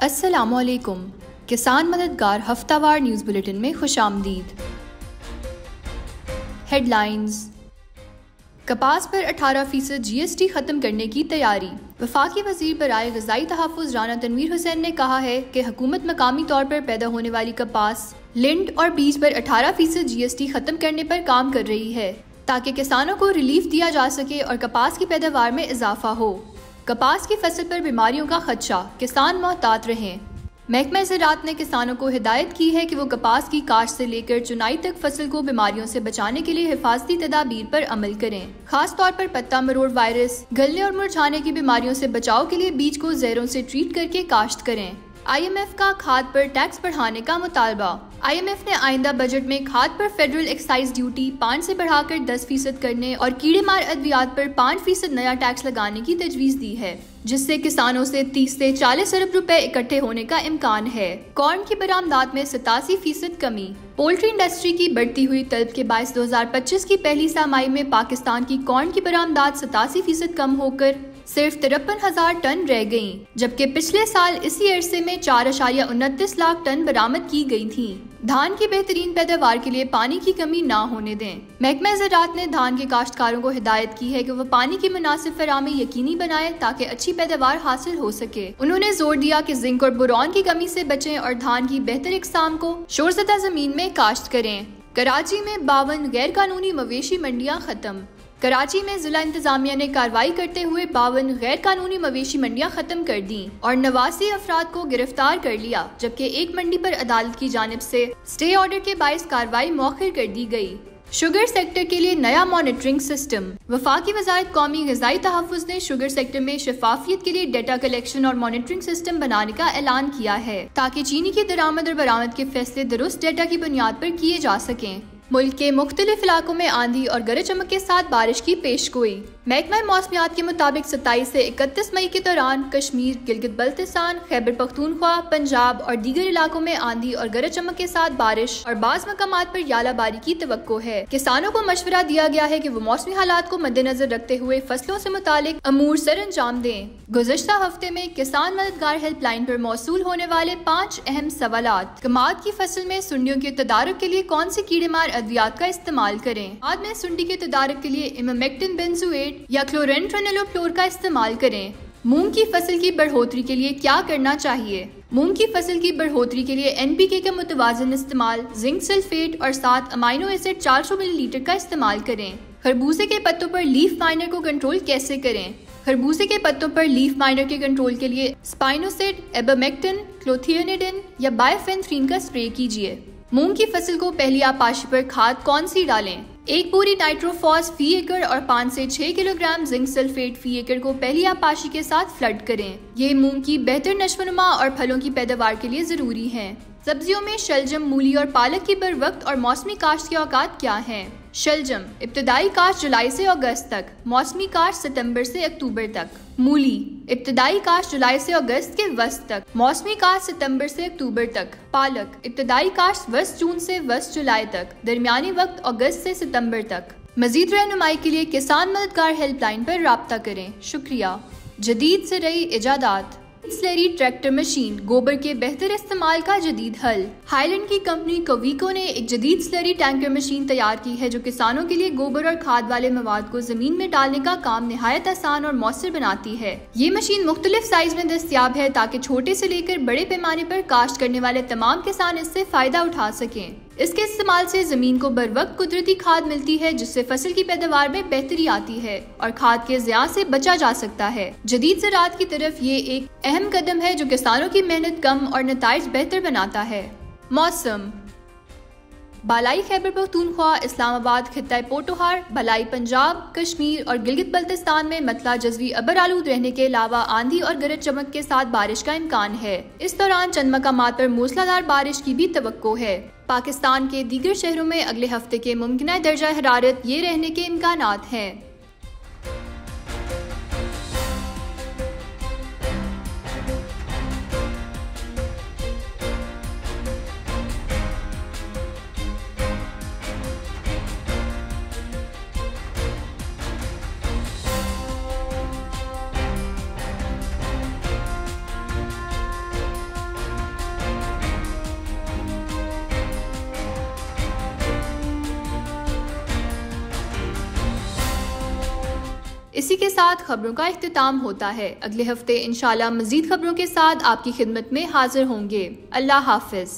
अस्सलामुअलैकुम। किसान मददगार हफ्तावार न्यूज़ बुलेटिन में खुशामदीद। हेडलाइंस। कपास पर 18% GST खत्म करने की तैयारी। वफाकी वजीर बराए ग़िज़ाई तहफ़्फ़ुज़ राना तनवीर हुसैन ने कहा है कि हुकूमत मकामी तौर पर पैदा होने वाली कपास, लिंट और बीज पर 18% GST खत्म करने पर काम कर रही है ताकि किसानों को रिलीफ दिया जा सके और कपास की पैदावार में इजाफा हो। कपास की फसल पर बीमारियों का खदशा, किसान मोहतात रहें। महकमा ज़राअत ने किसानों को हिदायत की है कि वो कपास की काश्त से लेकर चुनाई तक फसल को बीमारियों से बचाने के लिए हिफाजती तदाबीर पर अमल करें। खास तौर पर पत्ता मरोड़ वायरस, गलने और मुरझाने की बीमारियों से बचाव के लिए बीज को जहरों से ट्रीट करके काश्त करें। IMF का खाद पर टैक्स बढ़ाने का मुतालबा। IMF ने आइंदा बजट में खाद पर फेडरल एक्साइज ड्यूटी 5 से बढ़ाकर 10% करने और कीड़े मार अद्वियात पर 5% नया टैक्स लगाने की तजवीज़ दी है, जिससे किसानों से 30 से 40 अरब रुपए इकट्ठे होने का इम्कान है। कॉर्न की बरामदात में 87% कमी। पोल्ट्री इंडस्ट्री की बढ़ती हुई तलब के बायस 2025 की पहली छमाही में पाकिस्तान की कॉर्न की बरामदात 87% कम होकर सिर्फ 53,000 टन रह गयी, जबकि पिछले साल इसी अरसे में 4.29 लाख टन बरामद की गयी थी। धान की बेहतरीन पैदावार के लिए पानी की कमी ना होने दें। महकमा ज़राअत ने धान के काश्तकारों को हिदायत की है कि वह पानी की मुनासिब फराहमी यकीनी बनाए ताकि अच्छी पैदावार हासिल हो सके। उन्होंने जोर दिया कि जिंक और बोरॉन की कमी से बचें और धान की बेहतर इकसाम को शोरज़दा जमीन में काश्त करें। कराची में 52 गैर कानूनी मवेशी मंडियां खत्म। कराची में जिला इंतजामिया ने कार्रवाई करते हुए 52 गैर कानूनी मवेशी मंडियां खत्म कर दी और 89 अफराद को गिरफ्तार कर लिया, जबकि एक मंडी पर अदालत की जानिब से स्टे ऑर्डर के बायस कार्रवाई मौखिर कर दी गई। शुगर सेक्टर के लिए नया मॉनिटरिंग सिस्टम। वफाकी वजारत कौमी ग़िज़ाई तहफ़्फ़ुज़ ने शुगर सेक्टर में शफाफियत के लिए डेटा कलेक्शन और मॉनिटरिंग सिस्टम बनाने का ऐलान किया है ताकि चीनी की दरामद और बरामद के फैसले दुरुस्त डेटा की बुनियाद पर किए जा सकें। मुल्क के मुख्तलिफ इलाकों में आंधी और गरज चमक के साथ बारिश की पेशगोई। महकमा मौसमियात के मुताबिक 27 से 31 मई के दौरान कश्मीर, गिलगित बल्तिस्तान, खैबर पख्तूनख्वा, पंजाब और दीगर इलाकों में आंधी और गरज चमक के साथ बारिश और बाज़ मकामात पर यालाबारी की तवक्को है। किसानों को मशवरा दिया गया है कि वो मौसमी हालात को मद्देनजर रखते हुए फसलों से मुतालिक अमूर सर अंजाम दें। गुज़श्ता हफ्ते में किसान मददगार हेल्पलाइन पर मौसूल होने वाले 5 अहम सवालात। कमाद की फसल में सुंडियों के तदारुक के लिए कौन से कीड़े मार अद्वियात का इस्तेमाल करें। बाद में सुंडी के तदारुक के लिए इमामेक्टिन बेंजोएट या क्लोरेंट्रेनिलोफ्लोर का इस्तेमाल करें। मूंग की फसल की बढ़ोतरी के लिए क्या करना चाहिए। मूंग की फसल की बढ़ोतरी के लिए NPK का मुतवाज़िन इस्तेमाल, जिंक सल्फेट और 7 अमाइनो एसिड 400 मिलीलीटर का इस्तेमाल करें। खरबूजे के पत्तों पर लीफ माइनर को कंट्रोल कैसे करें। खरबूजे के पत्तों पर लीफ माइनर के कंट्रोल के लिए स्पाइनोसिड, एबेमेक्टिन, क्लोथियानिडिन या बायफेंथ्रीन का स्प्रे कीजिए। मूंग की फसल को पहली आपाशी पर खाद कौन सी डालें। 1 बोरी नाइट्रोफॉस फी एकड़ और 5 से 6 किलोग्राम जिंक सल्फेट फी एकड़ को पहली आपाशी के साथ फ्लड करें। ये मूंग की बेहतर नशोनुमा और फलों की पैदावार के लिए जरूरी है। सब्जियों में शलजम, मूली और पालक की बर वक्त और मौसमी काश्त के औकात क्या हैं। शलजम इब्तदाई काश्त जुलाई से अगस्त तक, मौसमी काश्त सितंबर से अक्टूबर तक। मूली इब्तदाई काश्त जुलाई से अगस्त के वस्त तक, मौसमी काश्त सितंबर से अक्टूबर तक। पालक इब्तदाई काश्त वस्त जून से वस्त जुलाई तक, दरमियानी वक्त अगस्त से सितंबर तक। मजीद रहनुमाई के लिए किसान मददगार हेल्पलाइन पर राब्ता करें। शुक्रिया। जदीद से रही इजादात। स्लरी ट्रैक्टर मशीन, गोबर के बेहतर इस्तेमाल का जदीद हल। हाईलैंड की कंपनी कवीको ने एक जदीद स्लरी टैंकर मशीन तैयार की है जो किसानों के लिए गोबर और खाद वाले मवाद को जमीन में डालने का काम निहायत आसान और मौसर बनाती है। ये मशीन मुख्तलिफ साइज में दस्तियाब है ताकि छोटे से लेकर बड़े पैमाने पर काश्त करने वाले तमाम किसान इससे फायदा उठा सकें। इसके इस्तेमाल से जमीन को बर वक्त कुदरती खाद मिलती है जिससे फसल की पैदावार में बेहतरी आती है और खाद के ज़िया से बचा जा सकता है। जदीद ज़राअत की तरफ ये एक अहम कदम है जो किसानों की मेहनत कम और नताइज बेहतर बनाता है। मौसम। बालाई खैबर पख्तूनख्वा, इस्लामाबाद, खित्ता पोटोहार, भलाई पंजाब, कश्मीर और गिलगित बल्तिस्तान में मतला जज़वी अबर आलूद रहने के अलावा आंधी और गरज चमक के साथ बारिश का इम्कान है। इस दौरान चंद मकामात पर मूसलाधार बारिश की भी तवक्को है। पाकिस्तान के दीगर शहरों में अगले हफ्ते के मुमकिन दर्जा हरारत ये रहने के इम्कानात हैं। इसी के साथ खबरों का इख्तिताम होता है। अगले हफ्ते इंशाल्लाह मजीद खबरों के साथ आपकी खिदमत में हाजिर होंगे। अल्लाह हाफिज।